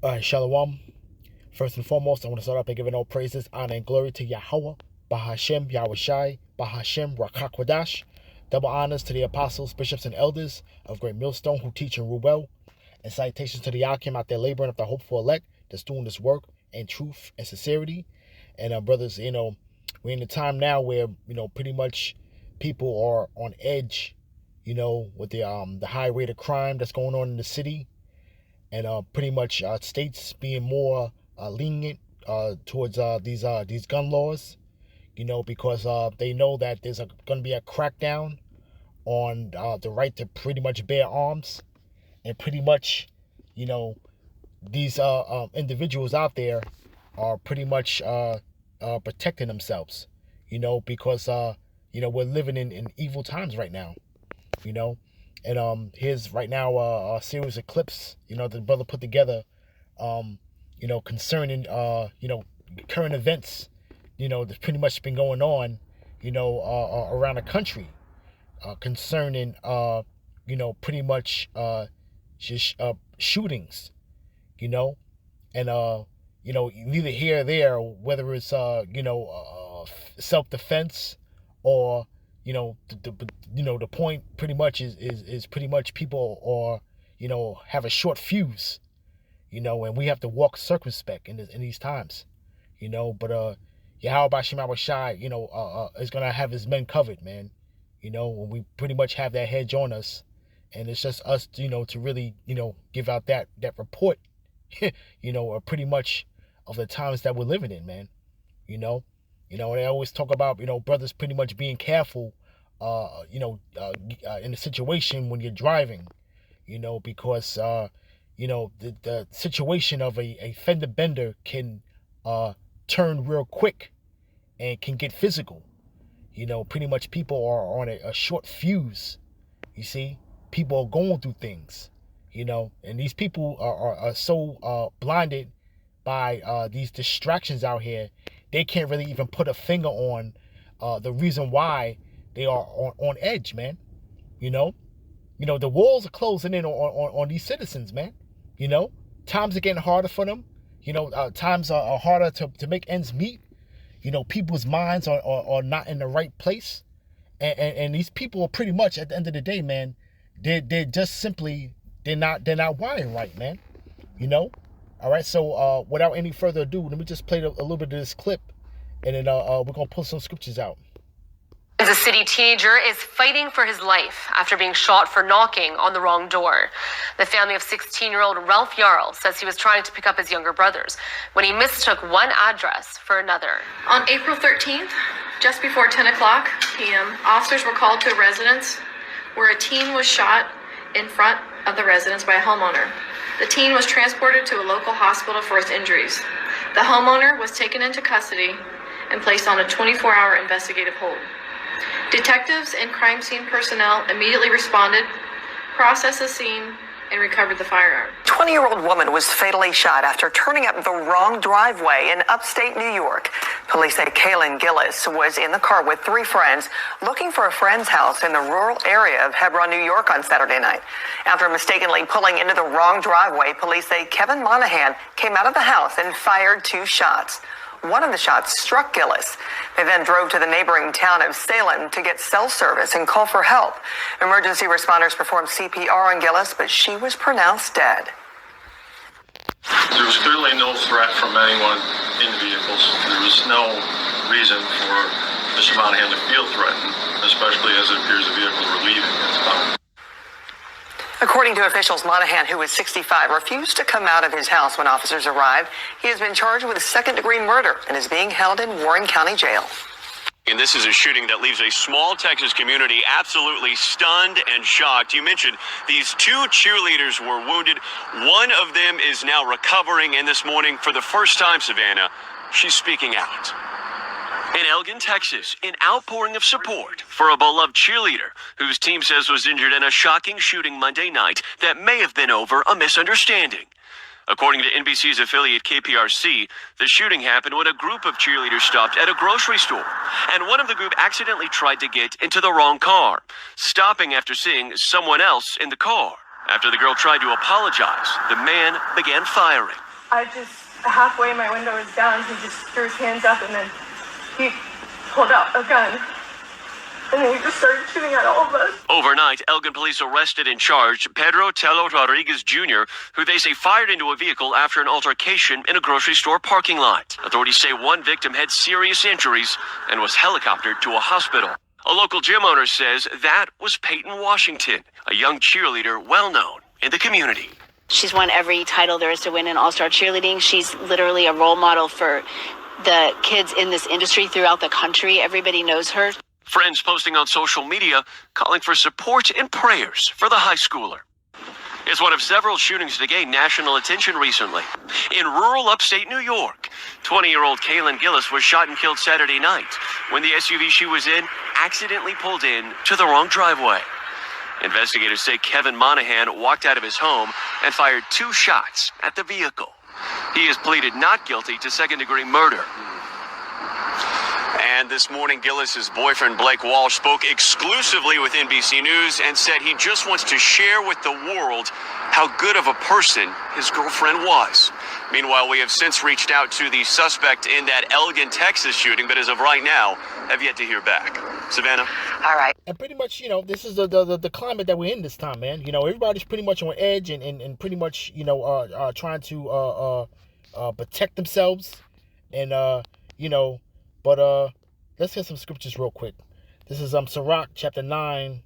All right, Shalom. First and foremost, I want to start off by giving all praises, honor, and glory to Yahweh, Bahashem, Yahushai, Bahashem, Rakakwadash. Double honors to the apostles, bishops, and elders of Great Millstone who teach and rule well. And salutations to the Yakim out there laboring up the hopeful elect that's doing this work in truth and sincerity. And brothers, we're in a time now where, pretty much people are on edge, with the high rate of crime that's going on in the city. And pretty much states being more lenient towards these gun laws, because they know that there's going to be a crackdown on the right to pretty much bear arms, and pretty much, these individuals out there are pretty much protecting themselves, because we're living in evil times right now, And here's right now a series of clips, the brother put together, concerning, current events, that's pretty much been going on, around the country, concerning, pretty much just shootings, and, neither here or there, whether it's, self-defense or, the point pretty much is pretty much people are, have a short fuse, and we have to walk circumspect in these times, but Yahweh Shema Shai, is gonna have his men covered, man, when we pretty much have that hedge on us, and it's just us, to really, give out that report, pretty much of the times that we're living in, man, and I always talk about, brothers pretty much being careful, in a situation when you're driving, because, the situation of a fender bender can turn real quick and can get physical. Pretty much people are on a short fuse, you see. People are going through things, and these people are so blinded by these distractions out here, they can't really even put a finger on the reason why they are on edge, man. The walls are closing in on these citizens, man. Times are getting harder for them. Times are harder to make ends meet. People's minds are not in the right place. And these people are pretty much, at the end of the day, man, they're just simply, they're not wiring right, man. All right, so without any further ado, let me just play a little bit of this clip, and then we're going to pull some scriptures out. A city teenager is fighting for his life after being shot for knocking on the wrong door. The family of 16-year-old Ralph Yarl says he was trying to pick up his younger brothers when he mistook one address for another. On April 13th, just before 10 o'clock p.m., officers were called to a residence where a teen was shot in front of the residence by a homeowner. The teen was transported to a local hospital for his injuries. The homeowner was taken into custody and placed on a 24-hour investigative hold. Detectives and crime scene personnel immediately responded, processed the scene, and recovered the firearm. 20-year-old woman was fatally shot after turning up the wrong driveway in upstate New York. Police say Kaylin Gillis was in the car with 3 friends looking for a friend's house in the rural area of Hebron, New York on Saturday night. After mistakenly pulling into the wrong driveway, police say Kevin Monahan came out of the house and fired 2 shots. One of the shots struck Gillis. They then drove to the neighboring town of Salem to get cell service and call for help. Emergency responders performed CPR on Gillis, but she was pronounced dead. There was clearly no threat from anyone in the vehicles. There was no reason for Mr. Monahan to feel threatened, especially as it appears the vehicles were leaving at the time. According to officials, Monahan, who is 65, refused to come out of his house when officers arrived. He has been charged with second-degree murder and is being held in Warren County Jail. And this is a shooting that leaves a small Texas community absolutely stunned and shocked. You mentioned these 2 cheerleaders were wounded. One of them is now recovering, and this morning, for the first time, Savannah, she's speaking out. In Elgin, Texas, an outpouring of support for a beloved cheerleader whose team says was injured in a shocking shooting Monday night that may have been over a misunderstanding. According to NBC's affiliate KPRC, the shooting happened when a group of cheerleaders stopped at a grocery store, and one of the group accidentally tried to get into the wrong car, stopping after seeing someone else in the car. After the girl tried to apologize, the man began firing. I just, halfway my window was down, he just threw his hands up and then he pulled out a gun. And then he just started shooting at all of us. Overnight, Elgin police arrested and charged Pedro Tello Rodriguez Jr., who they say fired into a vehicle after an altercation in a grocery store parking lot. Authorities say one victim had serious injuries and was helicoptered to a hospital. A local gym owner says that was Peyton Washington, a young cheerleader well known in the community. She's won every title there is to win in all-star cheerleading. She's literally a role model for the kids in this industry throughout the country. Everybody knows her. Friends posting on social media calling for support and prayers for the high schooler. It's one of several shootings to gain national attention recently. In rural upstate New York, 20-year-old Kaylin Gillis was shot and killed Saturday night when the SUV she was in accidentally pulled in to the wrong driveway. Investigators say Kevin Monahan walked out of his home and fired 2 shots at the vehicle. He has pleaded not guilty to second-degree murder. And this morning, Gillis's boyfriend, Blake Walsh, spoke exclusively with NBC News and said he just wants to share with the world how good of a person his girlfriend was. Meanwhile, we have since reached out to the suspect in that Elgin, Texas shooting, but as of right now, have yet to hear back. Savannah? All right. And pretty much, you know, this is the climate that we're in this time, man. You know, everybody's pretty much on edge and pretty much, you know, trying to protect themselves. And, you know, but let's hit some scriptures real quick. This is Sirach chapter 9,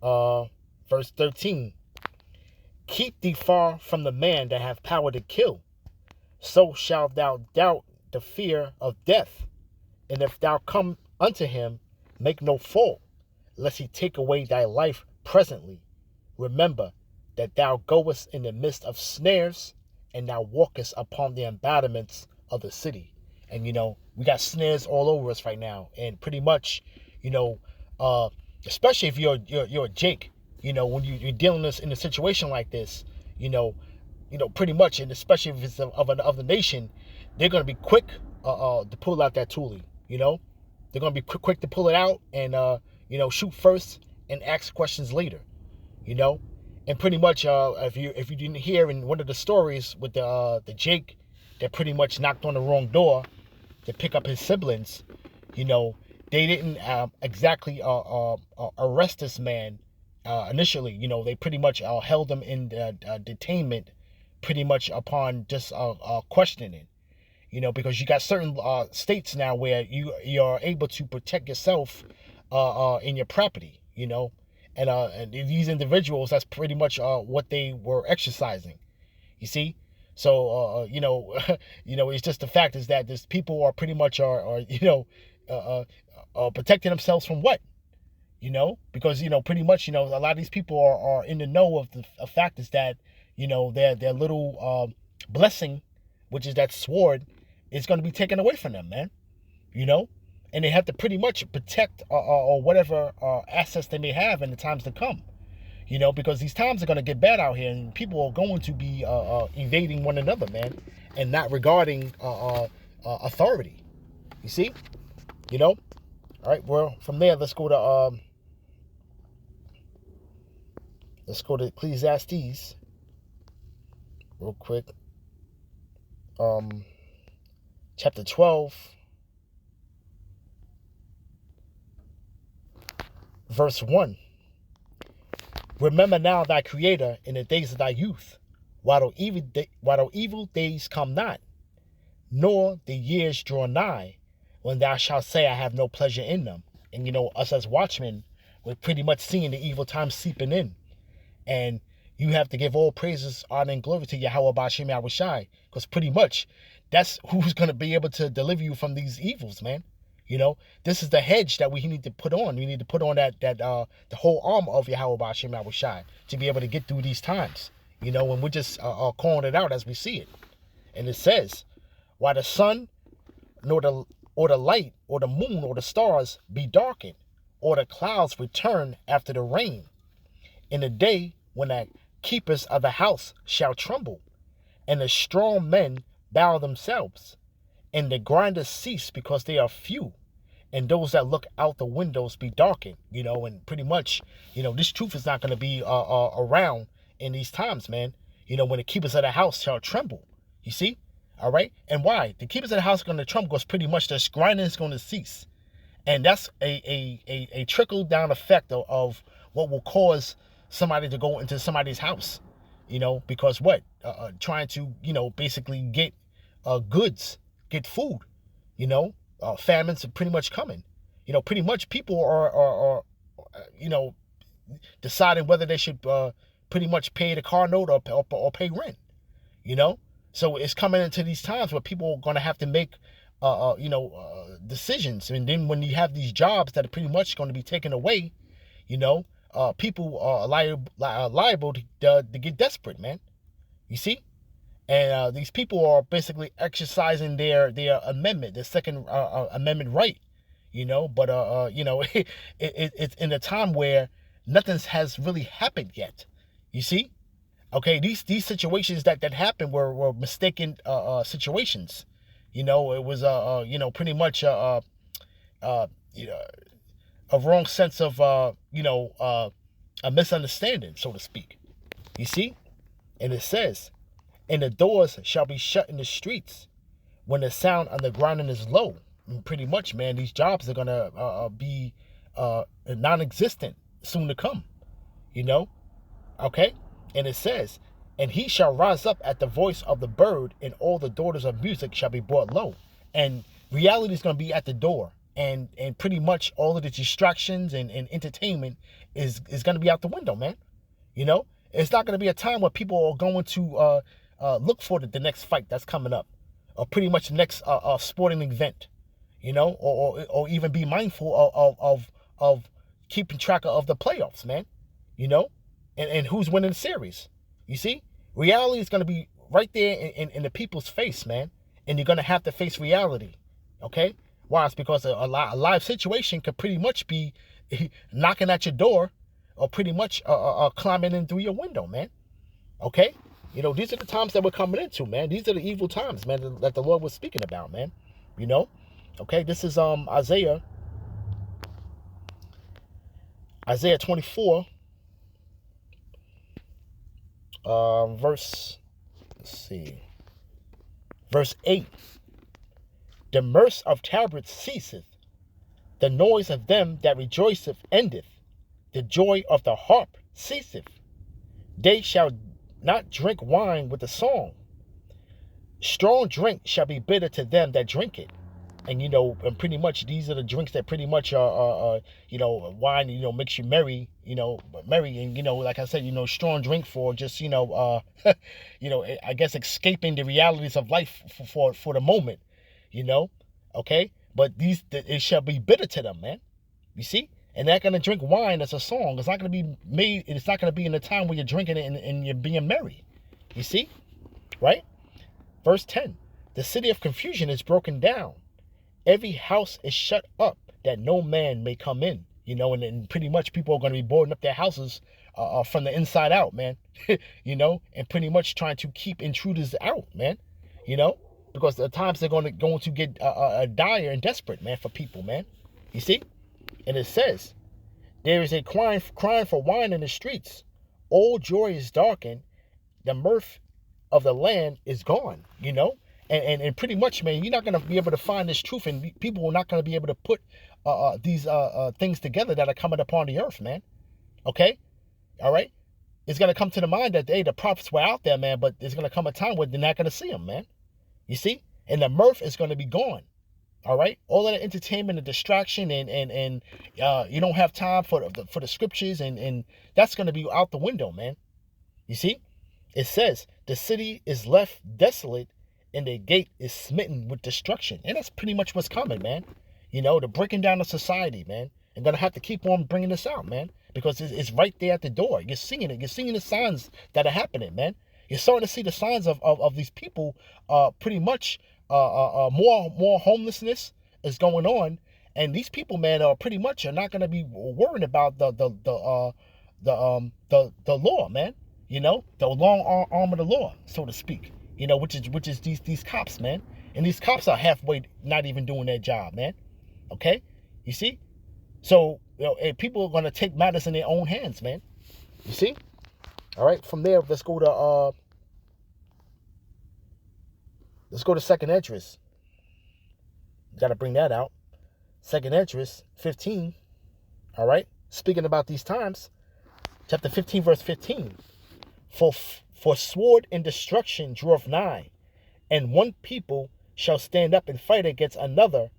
verse 13. Keep thee far from the man that hath power to kill. So shalt thou doubt the fear of death. And if thou come unto him, make no fault, lest he take away thy life presently. Remember that thou goest in the midst of snares, and thou walkest upon the embadments of the city. And, you know, we got snares all over us right now. And pretty much, you know, especially if you're a Jake, you know, when you're dealing with in a situation like this, you know, pretty much, and especially if it's of the nation, they're going to be quick to pull out that toolie, you know. They're going to be quick to pull it out and, you know, shoot first and ask questions later, you know. And pretty much, if you didn't hear in one of the stories with the Jake that pretty much knocked on the wrong door to pick up his siblings, you know, they didn't exactly arrest this man initially. You know, they pretty much held him in detainment pretty much upon just questioning. You know, because you got certain states now where you're able to protect yourself in your property, you know, and these individuals, that's pretty much what they were exercising, you see. So you know, it's just the fact is that this people are pretty much are you know protecting themselves from what, you know, because you know pretty much, you know, a lot of these people are in the know of the fact is that, you know, their little blessing, which is that sword, is going to be taken away from them, man, you know, and they have to pretty much protect or whatever assets they may have in the times to come, you know, because these times are going to get bad out here and people are going to be evading one another, man, and not regarding authority, you see, you know. All right, well, from there, let's go to Ecclesiastes real quick. Chapter 12, verse 1. Remember now thy Creator in the days of thy youth, while the evil days come not, nor the years draw nigh, when thou shalt say, I have no pleasure in them. And, you know, us as watchmen, we're pretty much seeing the evil times seeping in. And you have to give all praises, honor, and glory to Yahweh Ba'ashem Yahushai, because pretty much that's who's going to be able to deliver you from these evils, man. You know, this is the hedge that we need to put on. We need to put on that the whole armor of Yahweh Ba'ashem Yahushai to be able to get through these times. You know, and we're just calling it out as we see it. And it says, while the sun, nor the light, or the moon, or the stars be darkened, or the clouds return after the rain, in the day when the keepers of the house shall tremble, and the strong men bow themselves, and the grinders cease because they are few, and those that look out the windows be darkened, you know. And pretty much, you know, this truth is not going to be around in these times, man. You know, when the keepers of the house shall tremble, You see? All right? And why? The keepers of the house are going to trump because pretty much the grinding is going to cease. And that's a trickle-down effect of what will cause somebody to go into somebody's house. Because what? Trying to, basically get goods, get food. Famines are pretty much coming. Pretty much people are deciding whether they should pretty much pay the car note or pay rent. So it's coming into these times where people are going to have to make decisions. And then when you have these jobs that are pretty much going to be taken away, people are liable to get desperate, man. You see? And these people are basically exercising their amendment, their Second Amendment right, But, it's in a time where nothing has really happened yet. You see? Okay, these situations that happened were mistaken situations. It was pretty much a wrong sense of a misunderstanding, so to speak. You see? And it says, and the doors shall be shut in the streets when the sound on the grinding is low. And pretty much, man, these jobs are gonna be non-existent soon to come. Okay? And it says, and he shall rise up at the voice of the bird, and all the daughters of music shall be brought low. And reality is going to be at the door. And pretty much all of the distractions and entertainment is going to be out the window, man. It's not going to be a time where people are going to look for the next fight that's coming up, or pretty much the next sporting event, or even be mindful of keeping track of the playoffs, man. And who's winning the series. You see? Reality is going to be right there in the people's face, man. And you're going to have to face reality. Okay? Why? It's because a live situation could pretty much be knocking at your door or pretty much climbing in through your window, man. Okay? These are the times that we're coming into, man. These are the evil times, man, that the Lord was speaking about, man. Okay? This is Isaiah 24. Verse 8. The mirth of tabrets ceaseth, the noise of them that rejoiceth endeth, the joy of the harp ceaseth. They shall not drink wine with a song. Strong drink shall be bitter to them that drink it. And and pretty much these are the drinks that pretty much are wine, makes you merry, and like I said, strong drink for just I guess escaping the realities of life for the moment, okay. But it shall be bitter to them, man. You see, and they're gonna drink wine as a song. It's not gonna be made. It's not gonna be in the time where you're drinking it and you're being merry. You see, right? Verse 10: the city of confusion is broken down. Every house is shut up that no man may come in, and pretty much people are going to be boarding up their houses from the inside out, man, and pretty much trying to keep intruders out, man, because the times they're going to get dire and desperate, man, for people, man. You see? And it says, there is a crying for wine in the streets. All joy is darkened. The mirth of the land is gone, And pretty much, man, you're not going to be able to find this truth, and people are not going to be able to put these things together that are coming upon the earth, man. Okay? All right? It's going to come to the mind that, hey, the prophets were out there, man, but there's going to come a time where they're not going to see them, man. You see? And the mirth is going to be gone. All right? All of the entertainment and distraction and you don't have time for the scriptures, and that's going to be out the window, man. You see? It says, the city is left desolate, and the gate is smitten with destruction. And that's pretty much what's coming, man. The breaking down of society, man. I'm going to have to keep on bringing this out, man. Because it's right there at the door. You're seeing it. You're seeing the signs that are happening, man. You're starting to see the signs of these people pretty much more homelessness is going on. And these people, man, are pretty much are not going to be worrying about the law, man. The long arm of the law, so to speak. Which is these cops, man. And these cops are halfway not even doing their job, man. Okay? You see? So, and people are going to take matters in their own hands, man. You see? All right, from there, let's go to Let's go to 2nd Esdras. Got to bring that out. 2nd Esdras 15. All right. Speaking about these times, chapter 15, verse 15. For sword and destruction draweth nigh, and one people shall stand up and fight against another,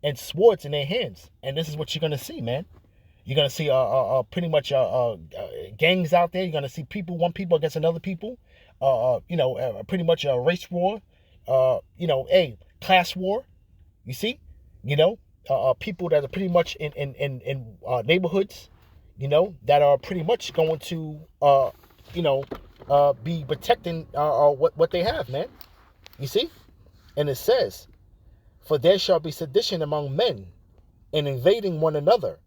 and swords in their hands. And this is what you're gonna see, man. You're gonna see pretty much gangs out there. You're gonna see one people against another people. Pretty much a race war. A class war. You see, people that are pretty much in neighborhoods, that are pretty much going to be protecting what they have, man. You see, and it says, for there shall be sedition among men, and invading one another,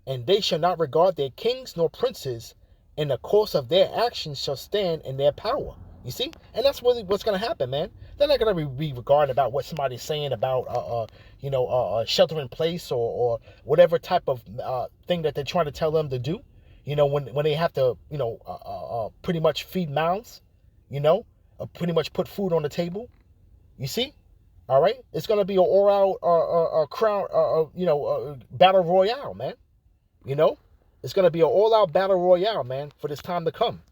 and they shall not regard their kings nor princes, and the course of their actions shall stand in their power. You see? And that's really what's going to happen, man. They're not going to be regarding about what somebody's saying about, shelter in place or whatever type of thing that they're trying to tell them to do. When they have to, pretty much feed mouths, pretty much put food on the table. You see? All right? It's going to be an all-out battle royale, man. It's going to be an all-out battle royale, man, for this time to come.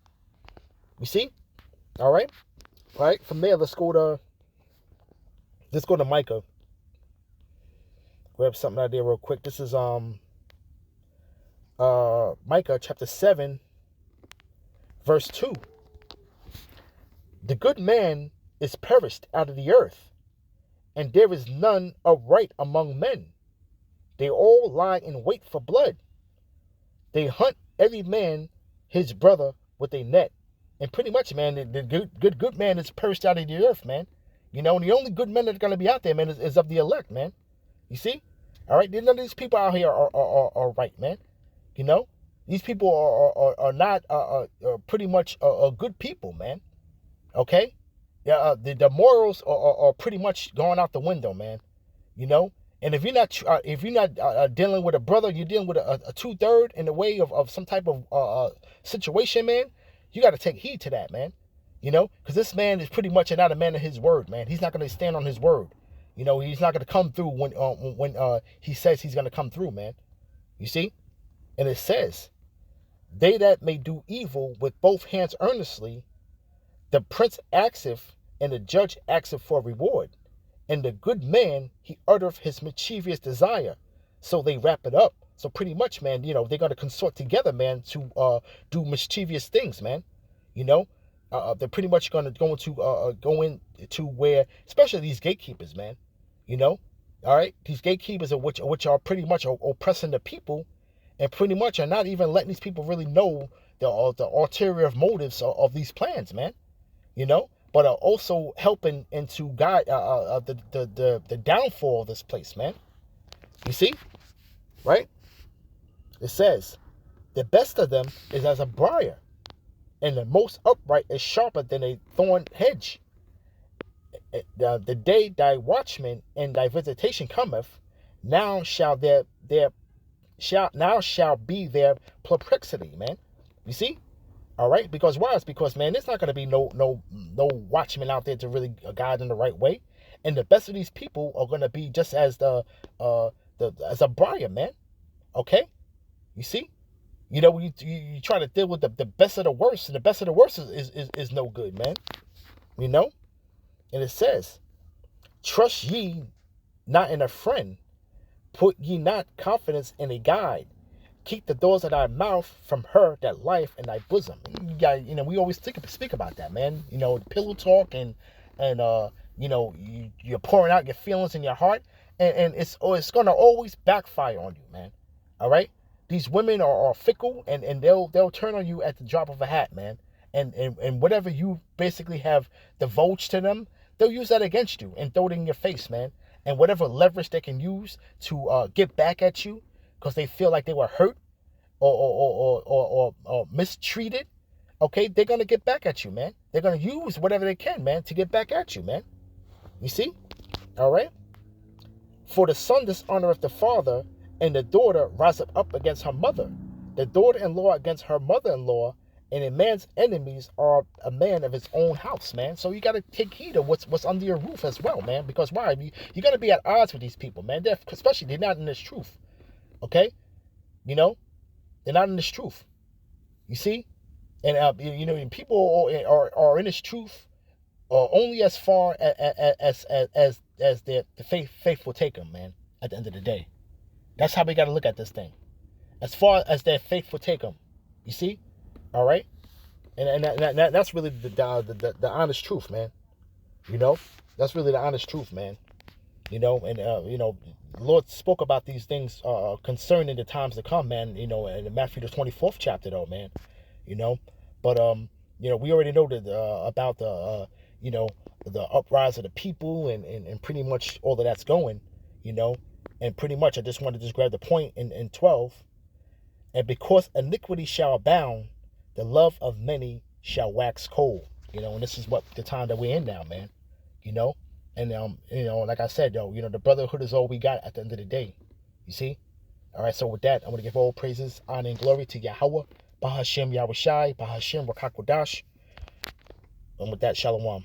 You see? All right? All right, from there, let's go to Micah. Grab something out there real quick. This is Micah chapter 7, verse 2. The good man is perished out of the earth, and there is none upright among men. They all lie in wait for blood. They hunt every man his brother with a net. And pretty much, man, the good man is perished out of the earth, man. And the only good men that are going to be out there, man, is of the elect, man. You see? All right? None of these people out here are right, man. These people are not pretty much good people, man. Okay? Yeah, the morals are pretty much going out the window, man. And if you're not dealing with a brother, you're dealing with a 2/3 in the way of some type of situation, man. You got to take heed to that, man. Because this man is pretty much not a man of his word, man. He's not going to stand on his word. He's not going to come through when he says he's going to come through, man. You see? And it says, they that may do evil with both hands earnestly, the prince asketh, and the judge asketh for reward. And the good man, he uttereth his mischievous desire. So they wrap it up. So pretty much, man, they're going to consort together, man, to do mischievous things, man. They're pretty much going to go into where, especially these gatekeepers, man. All right, these gatekeepers which are pretty much oppressing the people, and pretty much are not even letting these people really know the ulterior motives of these plans, man. But are also helping into guide the downfall of this place, man. You see, right? It says, the best of them is as a briar, and the most upright is sharper than a thorn hedge. The day thy watchman and thy visitation cometh, now shall be their perplexity, man. You see? All right? Because why? It's because, man, there's not going to be no watchman out there to really guide in the right way. And the best of these people are going to be just as as a briar, man. Okay? You see? You try to deal with the best of the worst, and the best of the worst is no good, man. And it says, trust ye not in a friend, put ye not confidence in a guide. Keep the doors of thy mouth from her that lieth in thy bosom. We always speak about that, man. Pillow talk and you're pouring out your feelings in your heart, and it's gonna always backfire on you, man. All right. These women are fickle, and they'll turn on you at the drop of a hat, man. And whatever you basically have divulged to them, they'll use that against you and throw it in your face, man. And whatever leverage they can use to get back at you because they feel like they were hurt or mistreated, okay, they're gonna get back at you, man. They're gonna use whatever they can, man, to get back at you, man. You see? All right. For the son dishonoreth the father, and the daughter riseth up against her mother. The daughter-in-law against her mother-in-law, And a man's enemies are a man of his own house, man. So you got to take heed of what's under your roof as well, man. Because why? You're going to be at odds with these people, man. Especially they're not in this truth, okay? You know, they're not in this truth. You see, and you know, and people are in this truth only as far as the faith will take them, man. At the end of the day, that's how we got to look at this thing. As far as their faith will take them, you see. All right, and that's really the honest truth, man. You know, that's really the honest truth, man. You know, and you know, the Lord spoke about these things concerning the times to come, man. You know, in Matthew the 24th chapter, though, man. You know, but you know, we already know that about the you know, the uprise of the people and pretty much all of that's going, you know, and pretty much I just wanted to just grab the point in 12, and because iniquity shall abound, the love of many shall wax cold, you know, and this is what the time that we're in now, man, you know, and you know, like I said, though, you know, the brotherhood is all we got at the end of the day, you see. All right, so with that, I'm going to give all praises, honor, and glory to Yahweh, Bahashem Yahushai, Bahashem Rakakwadash, and with that, Shalom.